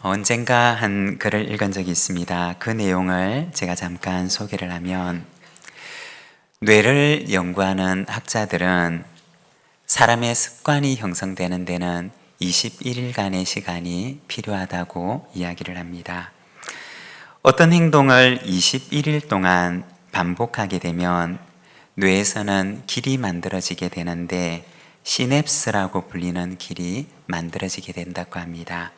언젠가 한 글을 읽은 적이 있습니다. 그 내용을 제가 잠깐 소개를 하면, 뇌를 연구하는 학자들은 사람의 습관이 형성되는 데는 21일간의 시간이 필요하다고 이야기를 합니다. 어떤 행동을 21일 동안 반복하게 되면 뇌에서는 길이 만들어지게 되는데, 시냅스라고 불리는 길이 만들어지게 된다고 합니다.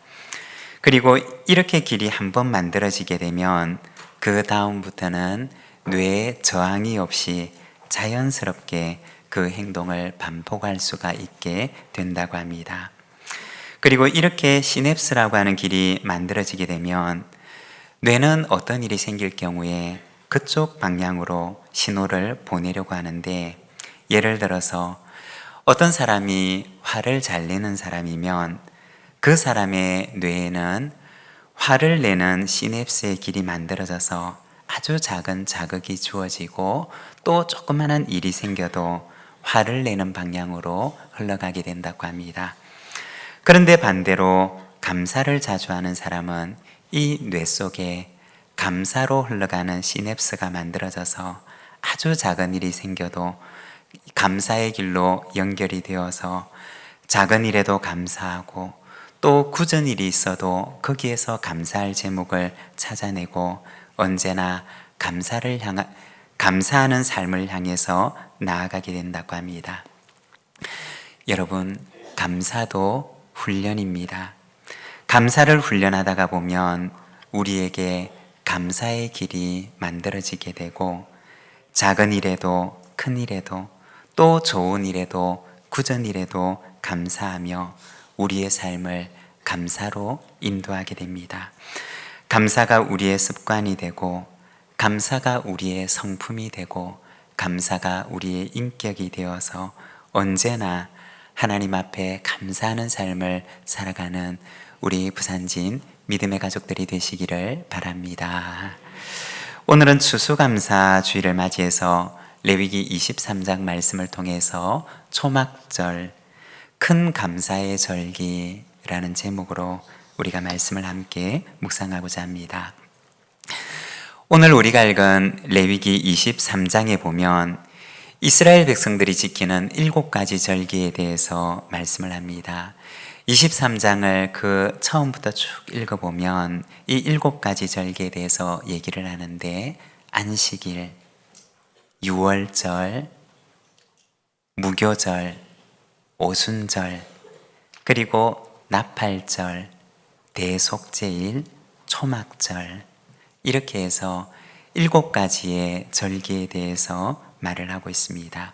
그리고 이렇게 길이 한번 만들어지게 되면 그 다음부터는 뇌에 저항이 없이 자연스럽게 그 행동을 반복할 수가 있게 된다고 합니다. 그리고 이렇게 시냅스라고 하는 길이 만들어지게 되면 뇌는 어떤 일이 생길 경우에 그쪽 방향으로 신호를 보내려고 하는데, 예를 들어서 어떤 사람이 화를 잘 내는 사람이면 그 사람의 뇌에는 화를 내는 시냅스의 길이 만들어져서 아주 작은 자극이 주어지고, 또 조그마한 일이 생겨도 화를 내는 방향으로 흘러가게 된다고 합니다. 그런데 반대로 감사를 자주 하는 사람은 이 뇌 속에 감사로 흘러가는 시냅스가 만들어져서 아주 작은 일이 생겨도 감사의 길로 연결이 되어서 작은 일에도 감사하고, 또 굳은 일이 있어도 거기에서 감사할 제목을 찾아내고 언제나 감사하는 삶을 향해서 나아가게 된다고 합니다. 여러분, 감사도 훈련입니다. 감사를 훈련하다가 보면 우리에게 감사의 길이 만들어지게 되고, 작은 일에도 큰 일에도 또 좋은 일에도 굳은 일에도 감사하며 우리의 삶을 감사로 인도하게 됩니다. 감사가 우리의 습관이 되고, 감사가 우리의 성품이 되고, 감사가 우리의 인격이 되어서 언제나 하나님 앞에 감사하는 삶을 살아가는 우리 부산진 믿음의 가족들이 되시기를 바랍니다. 오늘은 추수감사 주일을 맞이해서 레위기 23장 말씀을 통해서 초막절, 큰 감사의 절기라는 제목으로 우리가 말씀을 함께 묵상하고자 합니다. 오늘 우리가 읽은 레위기 23장에 보면 이스라엘 백성들이 지키는 7가지 절기에 대해서 말씀을 합니다. 23장을 그 처음부터 쭉 읽어보면 이 7가지 절기에 대해서 얘기를 하는데, 안식일, 유월절, 무교절, 오순절, 그리고 나팔절, 대속제일, 초막절, 이렇게 해서 7가지의 절기에 대해서 말을 하고 있습니다.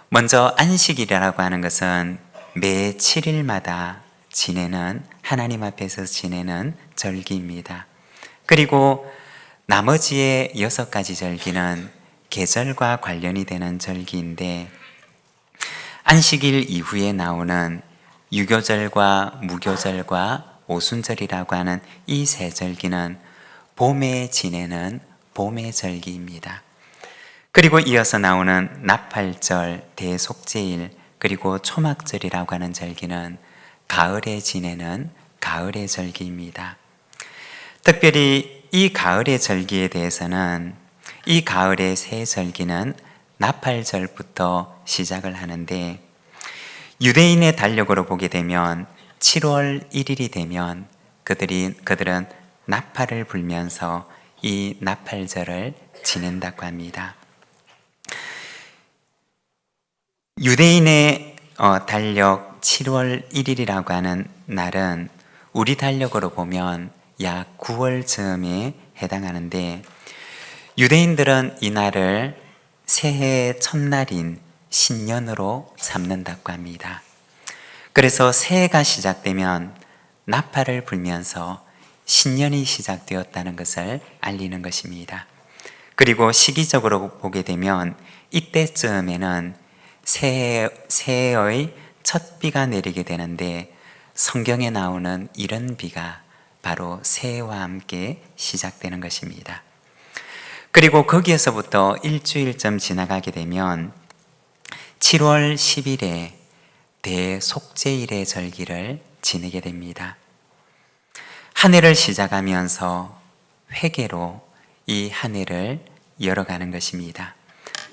먼저 안식일이라고 하는 것은 매 7일마다 지내는, 하나님 앞에서 지내는 절기입니다. 그리고 나머지의 6가지 절기는 계절과 관련이 되는 절기인데, 안식일 이후에 나오는 유교절과 무교절과 오순절이라고 하는 이 세 절기는 봄에 지내는 봄의 절기입니다. 그리고 이어서 나오는 나팔절, 대속제일, 그리고 초막절이라고 하는 절기는 가을에 지내는 가을의 절기입니다. 특별히 이 가을의 절기에 대해서는, 이 가을의 새 절기는 나팔절부터 시작을 하는데, 유대인의 달력으로 보게 되면 7월 1일이 되면 그들은 나팔을 불면서 이 나팔절을 지낸다고 합니다. 유대인의 달력 7월 1일이라고 하는 날은 우리 달력으로 보면 약 9월 즈음에 해당하는데, 유대인들은 이 날을 새해의 첫날인 신년으로 삼는다고 합니다. 그래서 새해가 시작되면 나팔을 불면서 신년이 시작되었다는 것을 알리는 것입니다. 그리고 시기적으로 보게 되면 이때쯤에는 새해의 첫 비가 내리게 되는데, 성경에 나오는 이런 비가 바로 새해와 함께 시작되는 것입니다. 그리고 거기에서부터 일주일쯤 지나가게 되면 7월 10일에 대속제일의 절기를 지내게 됩니다. 한 해를 시작하면서 회개로 이 한 해를 열어가는 것입니다.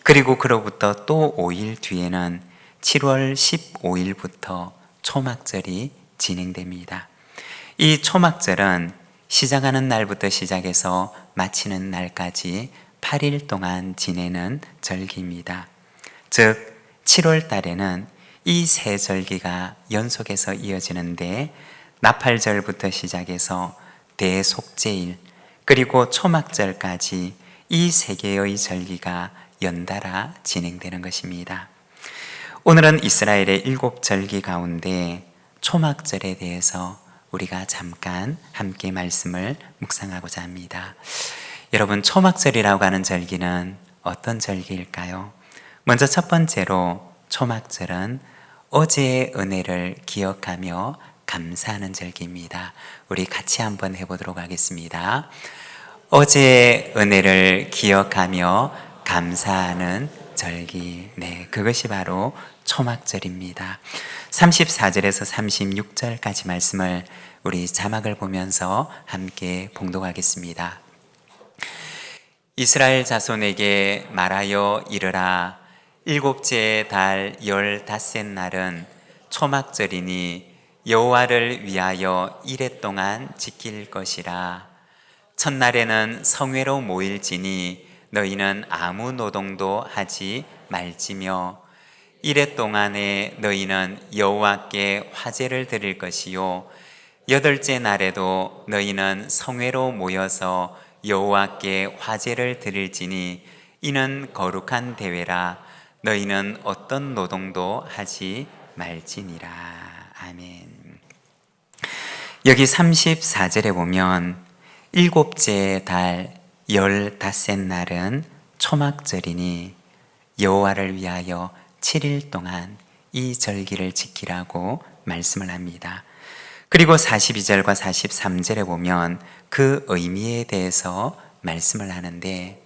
그리고 그로부터 또 5일 뒤에는 7월 15일부터 초막절이 진행됩니다. 이 초막절은 시작하는 날부터 시작해서 마치는 날까지 8일 동안 지내는 절기입니다. 즉 7월 달에는 이 세 절기가 연속해서 이어지는데 나팔절부터 시작해서 대속죄일 그리고 초막절까지 이 세 개의 절기가 연달아 진행되는 것입니다. 오늘은 이스라엘의 7절기 가운데 초막절에 대해서 우리가 잠깐 함께 말씀을 묵상하고자 합니다. 여러분, 초막절이라고 하는 절기는 어떤 절기일까요? 먼저 첫 번째로 초막절은 어제의 은혜를 기억하며 감사하는 절기입니다. 우리 같이 한번 해보도록 하겠습니다. 어제의 은혜를 기억하며 감사하는 절기. 네, 그것이 바로 초막절입니다. 34절에서 36절까지 말씀을 우리 자막을 보면서 함께 봉독하겠습니다. 이스라엘 자손에게 말하여 이르라. 일곱째 달 15째 날은 초막절이니 여호와를 위하여 이레 동안 지킬 것이라. 첫날에는 성회로 모일지니 너희는 아무 노동도 하지 말지며 이레 동안에 너희는 여호와께 화제를 드릴 것이요 여덟째 날에도 너희는 성회로 모여서 여호와께 화제를 드릴지니 이는 거룩한 대회라. 너희는 어떤 노동도 하지 말지니라. 아멘. 여기 34절에 보면 일곱째 달 15째 날은 초막절이니 여호와를 위하여 7일 동안 이 절기를 지키라고 말씀을 합니다. 그리고 42절과 43절에 보면 그 의미에 대해서 말씀을 하는데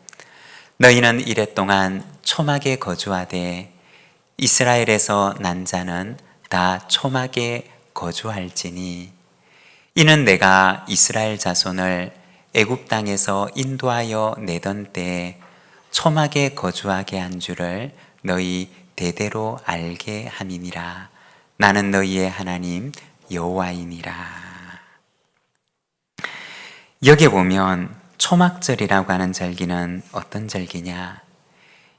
너희는 이레 동안 초막에 거주하되 이스라엘에서 난 자는 다 초막에 거주할지니 이는 내가 이스라엘 자손을 애굽 땅에서 인도하여 내던 때에 초막에 거주하게 한 줄을 너희 대대로 알게 함이니라. 나는 너희의 하나님 여호와이니라. 여기에 보면 초막절이라고 하는 절기는 어떤 절기냐?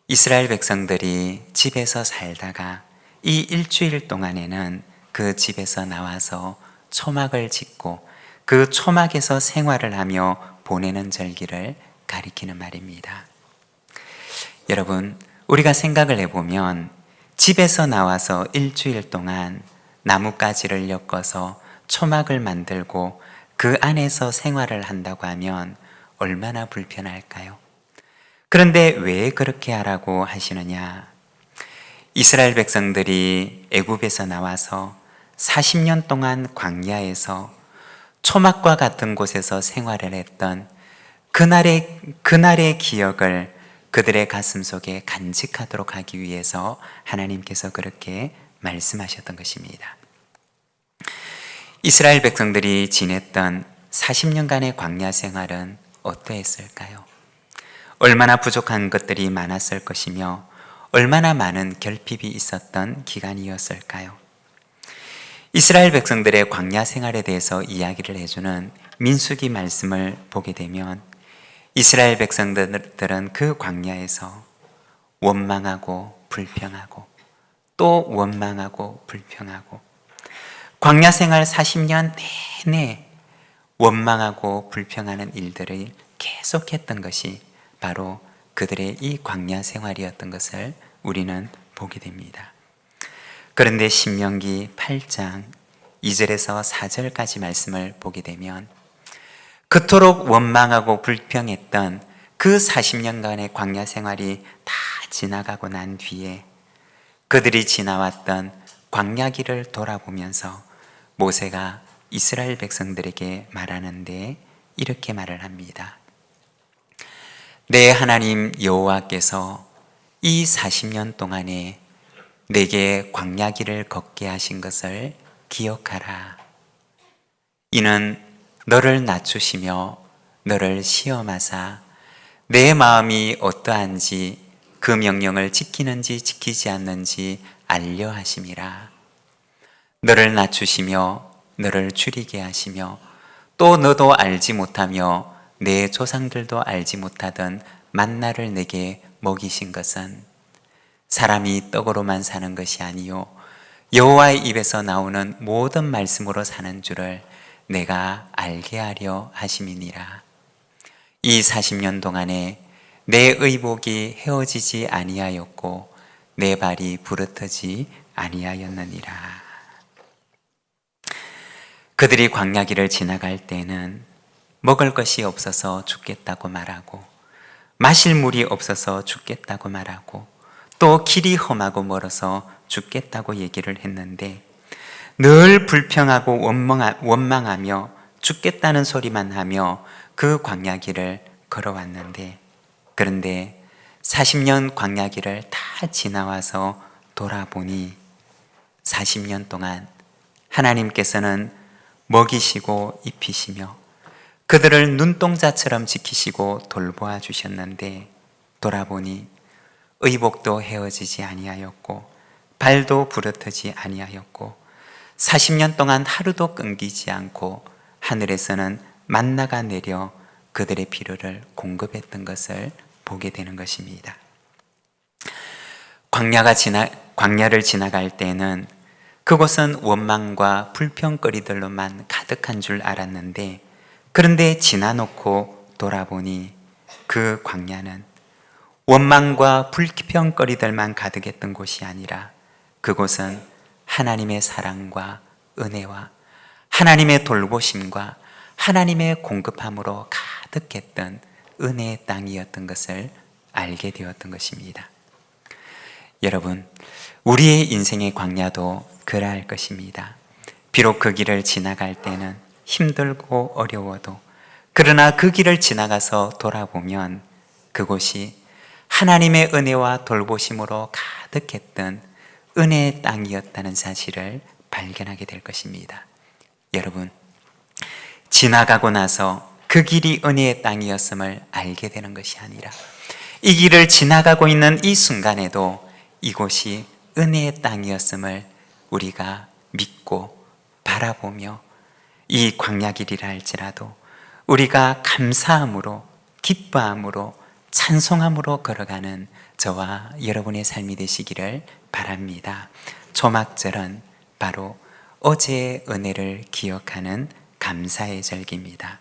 이스라엘 백성들이 집에서 살다가 이 일주일 동안에는 그 집에서 나와서 초막을 짓고 그 초막에서 생활을 하며 보내는 절기를 가리키는 말입니다. 여러분, 우리가 생각을 해보면 집에서 나와서 일주일 동안 나뭇가지를 엮어서 초막을 만들고 그 안에서 생활을 한다고 하면 얼마나 불편할까요? 그런데 왜 그렇게 하라고 하시느냐? 이스라엘 백성들이 애굽에서 나와서 40년 동안 광야에서 초막과 같은 곳에서 생활을 했던 그날의 기억을 그들의 가슴 속에 간직하도록 하기 위해서 하나님께서 그렇게 말씀하셨던 것입니다. 이스라엘 백성들이 지냈던 40년간의 광야 생활은 어떠했을까요? 얼마나 부족한 것들이 많았을 것이며 얼마나 많은 결핍이 있었던 기간이었을까요? 이스라엘 백성들의 광야 생활에 대해서 이야기를 해주는 민수기 말씀을 보게 되면 이스라엘 백성들은 그 광야에서 원망하고 불평하고 또 원망하고 불평하고 광야 생활 40년 내내 원망하고 불평하는 일들을 계속했던 것이 바로 그들의 이 광야 생활이었던 것을 우리는 보게 됩니다. 그런데 신명기 8장 2절에서 4절까지 말씀을 보게 되면 그토록 원망하고 불평했던 그 40년간의 광야 생활이 다 지나가고 난 뒤에 그들이 지나왔던 광야길을 돌아보면서 모세가 이스라엘 백성들에게 말하는데 이렇게 말을 합니다. 내 하나님 여호와께서 이 40년 동안에 내게 광야길을 걷게 하신 것을 기억하라. 이는 너를 낮추시며 너를 시험하사 내 마음이 어떠한지 그 명령을 지키는지 지키지 않는지 알려 하심이라. 너를 낮추시며 너를 줄이게 하시며 또 너도 알지 못하며 내 조상들도 알지 못하던 만나를 내게 먹이신 것은 사람이 떡으로만 사는 것이 아니요 여호와의 입에서 나오는 모든 말씀으로 사는 줄을 내가 알게 하려 하심이니라. 이 40년 동안에 내 의복이 헤어지지 아니하였고 내 발이 부르트지 아니하였느니라. 그들이 광야길을 지나갈 때는 먹을 것이 없어서 죽겠다고 말하고 마실 물이 없어서 죽겠다고 말하고 또 길이 험하고 멀어서 죽겠다고 얘기를 했는데 늘 불평하고 원망하며 죽겠다는 소리만 하며 그 광야길을 걸어왔는데, 그런데 40년 광야길을 다 지나와서 돌아보니 40년 동안 하나님께서는 먹이시고 입히시며 그들을 눈동자처럼 지키시고 돌보아 주셨는데, 돌아보니 의복도 헤어지지 아니하였고 발도 부르트지 아니하였고 40년 동안 하루도 끊기지 않고 하늘에서는 만나가 내려 그들의 필요를 공급했던 것을 보게 되는 것입니다. 광야를 지나갈 때는 그곳은 원망과 불평거리들로만 가득한 줄 알았는데, 그런데 지나놓고 돌아보니 그 광야는 원망과 불평거리들만 가득했던 곳이 아니라 그곳은 하나님의 사랑과 은혜와 하나님의 돌보심과 하나님의 공급함으로 가득했던 은혜의 땅이었던 것을 알게 되었던 것입니다. 여러분, 우리의 인생의 광야도 그러할 것입니다. 비록 그 길을 지나갈 때는 힘들고 어려워도, 그러나 그 길을 지나가서 돌아보면 그곳이 하나님의 은혜와 돌보심으로 가득했던 은혜의 땅이었다는 사실을 발견하게 될 것입니다. 여러분, 지나가고 나서 그 길이 은혜의 땅이었음을 알게 되는 것이 아니라 이 길을 지나가고 있는 이 순간에도 이곳이 은혜의 땅이었음을 우리가 믿고 바라보며 이 광야길이라 할지라도 우리가 감사함으로, 기뻐함으로, 찬송함으로 걸어가는 저와 여러분의 삶이 되시기를 바랍니다. 초막절은 바로 어제의 은혜를 기억하는 감사의 절기입니다.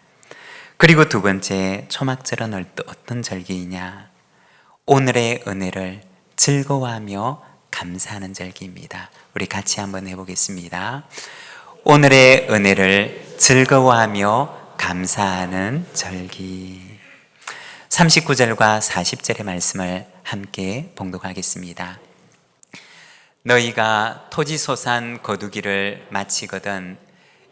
그리고 두 번째, 초막절은 어떤 절기이냐? 오늘의 은혜를 즐거워하며 감사하는 절기입니다. 우리 같이 한번 해보겠습니다. 오늘의 은혜를 즐거워하며 감사하는 절기. 39절과 40절의 말씀을 함께 봉독하겠습니다. 너희가 토지소산 거두기를 마치거든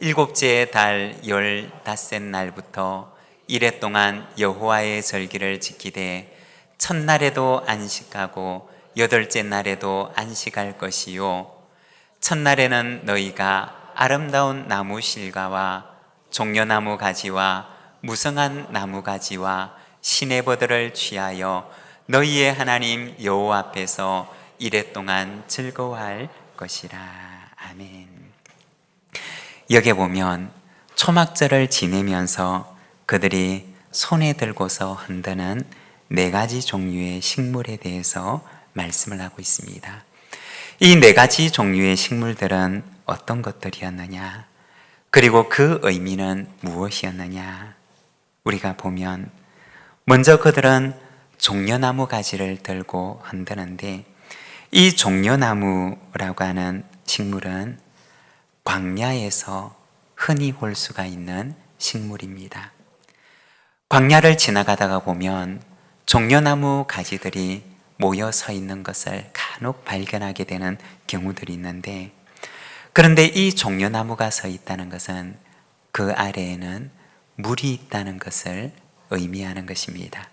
7째 달 15째 날부터 이래 동안 여호와의 절기를 지키되 첫날에도 안식하고 8째 날에도 안식할 것이요, 첫날에는 너희가 아름다운 나무 실과와 종려나무 가지와 무성한 나무 가지와 시내버들을 취하여 너희의 하나님 여호와 앞에서 이래 동안 즐거워할 것이라. 아멘. 여기 보면 초막절을 지내면서 그들이 손에 들고서 흔드는 4가지 종류의 식물에 대해서 말씀을 하고 있습니다. 이 4가지 종류의 식물들은 어떤 것들이었느냐, 그리고 그 의미는 무엇이었느냐. 우리가 보면 먼저 그들은 종려나무 가지를 들고 흔드는데, 이 종려나무라고 하는 식물은 광야에서 흔히 볼 수가 있는 식물입니다. 광야를 지나가다가 보면 종려나무 가지들이 모여 서 있는 것을 간혹 발견하게 되는 경우들이 있는데, 그런데 이 종려나무가 서 있다는 것은 그 아래에는 물이 있다는 것을 의미하는 것입니다.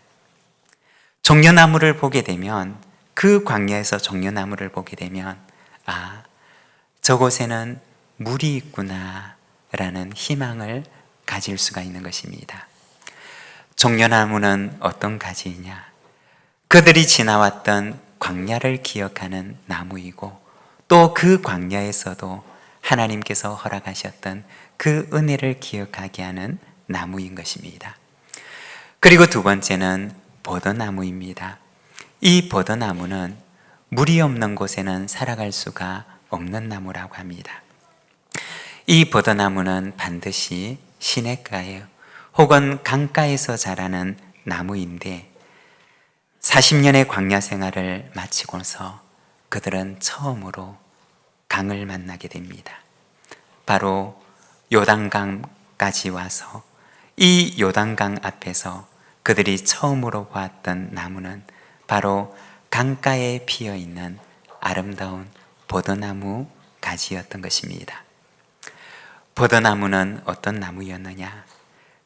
종려나무를 보게 되면, 그 광야에서 종려나무를 보게 되면 저곳에는 물이 있구나 라는 희망을 가질 수가 있는 것입니다. 종려나무는 어떤 가지이냐? 그들이 지나왔던 광야를 기억하는 나무이고, 또 그 광야에서도 하나님께서 허락하셨던 그 은혜를 기억하게 하는 나무인 것입니다. 그리고 두 번째는 버드나무입니다. 이 버드나무는 물이 없는 곳에는 살아갈 수가 없는 나무라고 합니다. 이 버드나무는 반드시 시냇가에 혹은 강가에서 자라는 나무인데, 40년의 광야 생활을 마치고서 그들은 처음으로 강을 만나게 됩니다. 바로 요단강까지 와서 이 요단강 앞에서 그들이 처음으로 보았던 나무는 바로 강가에 피어있는 아름다운 버드나무 가지였던 것입니다. 버드나무는 어떤 나무였느냐?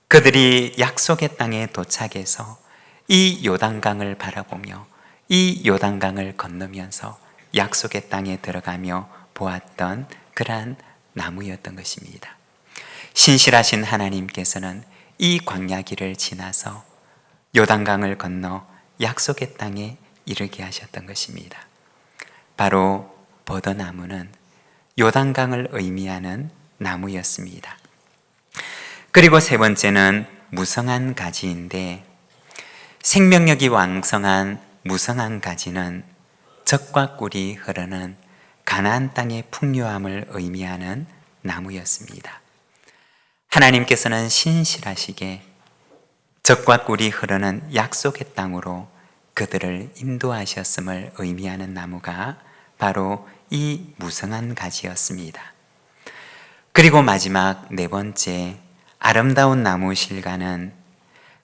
그들이 약속의 땅에 도착해서 이 요단강을 바라보며 이 요단강을 건너면서 약속의 땅에 들어가며 보았던 그러한 나무였던 것입니다. 신실하신 하나님께서는 이 광야길을 지나서 요단강을 건너 약속의 땅에 이르게 하셨던 것입니다. 바로 버드나무는 요단강을 의미하는 나무였습니다. 그리고 세 번째는 무성한 가지인데, 생명력이 왕성한 무성한 가지는 젖과 꿀이 흐르는 가나안 땅의 풍요함을 의미하는 나무였습니다. 하나님께서는 신실하시게 젖과 꿀이 흐르는 약속의 땅으로 그들을 인도하셨음을 의미하는 나무가 바로 이 무성한 가지였습니다. 그리고 마지막 네 번째 아름다운 나무 실과는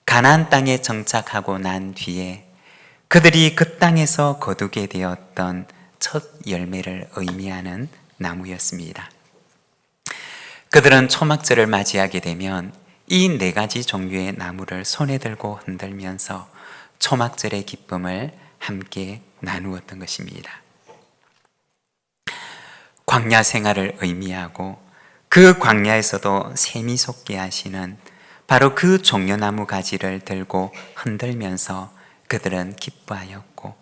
가나안 땅에 정착하고 난 뒤에 그들이 그 땅에서 거두게 되었던 첫 열매를 의미하는 나무였습니다. 그들은 초막절을 맞이하게 되면 이 네 가지 종류의 나무를 손에 들고 흔들면서 초막절의 기쁨을 함께 나누었던 것입니다. 광야 생활을 의미하고 그 광야에서도 샘이 솟게 하시는 바로 그 종려나무 가지를 들고 흔들면서 그들은 기뻐하였고,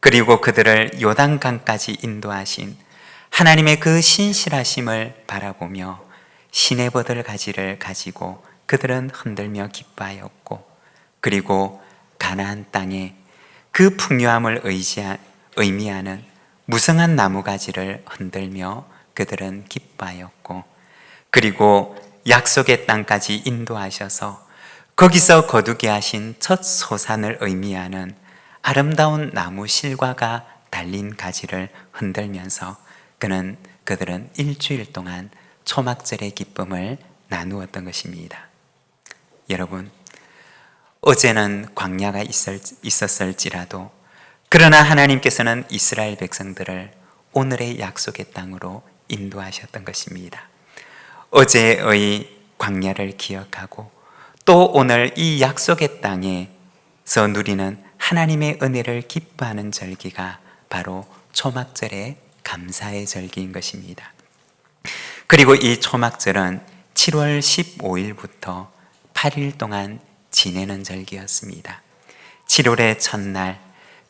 그리고 그들을 요단강까지 인도하신 하나님의 그 신실하심을 바라보며 시내버들 가지를 가지고 그들은 흔들며 기뻐하였고, 그리고 가나안 땅에 그 풍요함을 의미하는 무성한 나무가지를 흔들며 그들은 기뻐하였고, 그리고 약속의 땅까지 인도하셔서 거기서 거두게 하신 첫 소산을 의미하는 아름다운 나무 실과가 달린 가지를 흔들면서 그들은 일주일 동안 초막절의 기쁨을 나누었던 것입니다. 여러분, 어제는 광야가 있었을지라도 그러나 하나님께서는 이스라엘 백성들을 오늘의 약속의 땅으로 인도하셨던 것입니다. 어제의 광야를 기억하고 또 오늘 이 약속의 땅에서 누리는 하나님의 은혜를 기뻐하는 절기가 바로 초막절의 감사의 절기인 것입니다. 그리고 이 초막절은 7월 15일부터 8일 동안 지내는 절기였습니다. 7월의 첫날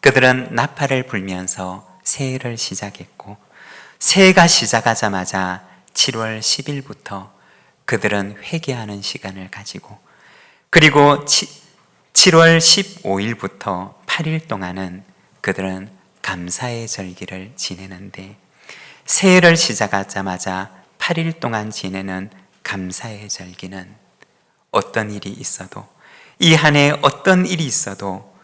그들은 나팔을 불면서 새해를 시작했고, 새해가 시작하자마자 7월 10일부터 그들은 회개하는 시간을 가지고, 그리고 7월 15일부터 8일 동안은 그들은 감사의 절기를 지내는데, 새해를 시작하자마자 8일 동안 지내는 감사의 절기는 어떤 일이 있어도, 이 한 해 어떤 일이 있어도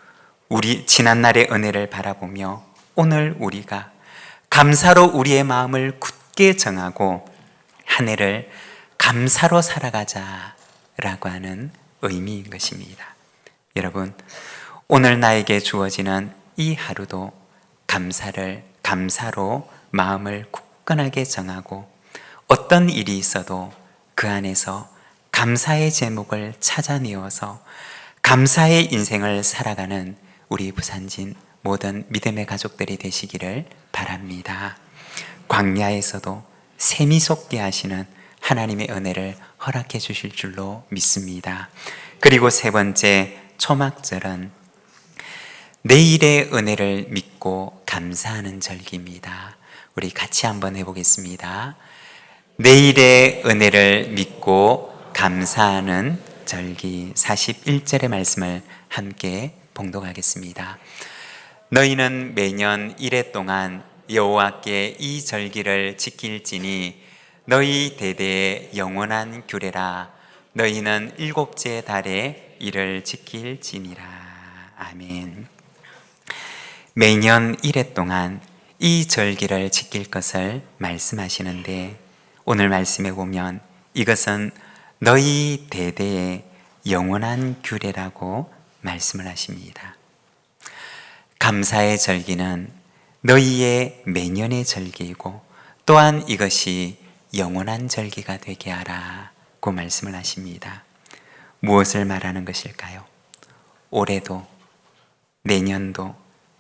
우리 지난날의 은혜를 바라보며 오늘 우리가 감사로 우리의 마음을 굳게 정하고 한 해를 감사로 살아가자라고 하는 의미인 것입니다. 여러분, 오늘 나에게 주어지는 이 하루도 감사로 마음을 굳건하게 정하고 어떤 일이 있어도 그 안에서 감사의 제목을 찾아내어서 감사의 인생을 살아가는 우리 부산진 모든 믿음의 가족들이 되시기를 바랍니다. 광야에서도 샘이 솟게 하시는 하나님의 은혜를 허락해 주실 줄로 믿습니다. 그리고 세 번째 초막절은 내일의 은혜를 믿고 감사하는 절기입니다. 우리 같이 한번 해보겠습니다. 내일의 은혜를 믿고 감사하는 절기 41절의 말씀을 함께 봉독하겠습니다. 너희는 매년 이래 동안 여호와께 이 절기를 지킬지니 너희 대대의 영원한 규례라. 너희는 일곱째 달에 이를 지킬지니라. 아멘. 매년 이래 동안 이 절기를 지킬 것을 말씀하시는데 오늘 말씀에 보면 이것은 너희 대대의 영원한 규례라고 말씀을 하십니다. 감사의 절기는 너희의 매년의 절기이고 또한 이것이 영원한 절기가 되게 하라고 말씀을 하십니다. 무엇을 말하는 것일까요? 올해도, 내년도,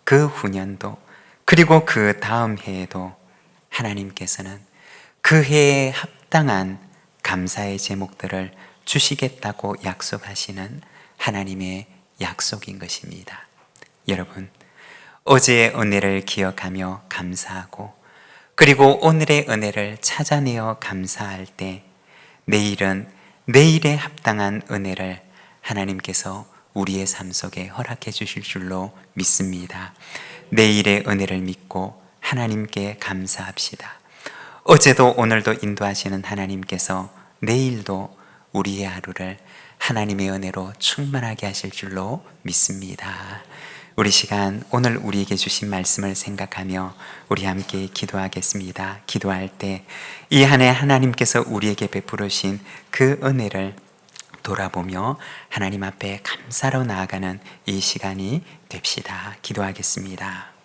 그 후년도, 그리고 그 다음 해에도 하나님께서는 그 해에 합당한 감사의 제목들을 주시겠다고 약속하시는 하나님의 약속인 것입니다. 여러분, 어제의 은혜를 기억하며 감사하고 그리고 오늘의 은혜를 찾아내어 감사할 때 내일은 내일에 합당한 은혜를 하나님께서 우리의 삶 속에 허락해 주실 줄로 믿습니다. 내일의 은혜를 믿고 하나님께 감사합시다. 어제도 오늘도 인도하시는 하나님께서 내일도 우리의 하루를 하나님의 은혜로 충만하게 하실 줄로 믿습니다. 우리 시간 오늘 우리에게 주신 말씀을 생각하며 우리 함께 기도하겠습니다. 기도할 때 이 한 해 하나님께서 우리에게 베풀으신 그 은혜를 돌아보며 하나님 앞에 감사로 나아가는 이 시간이 됩시다. 기도하겠습니다.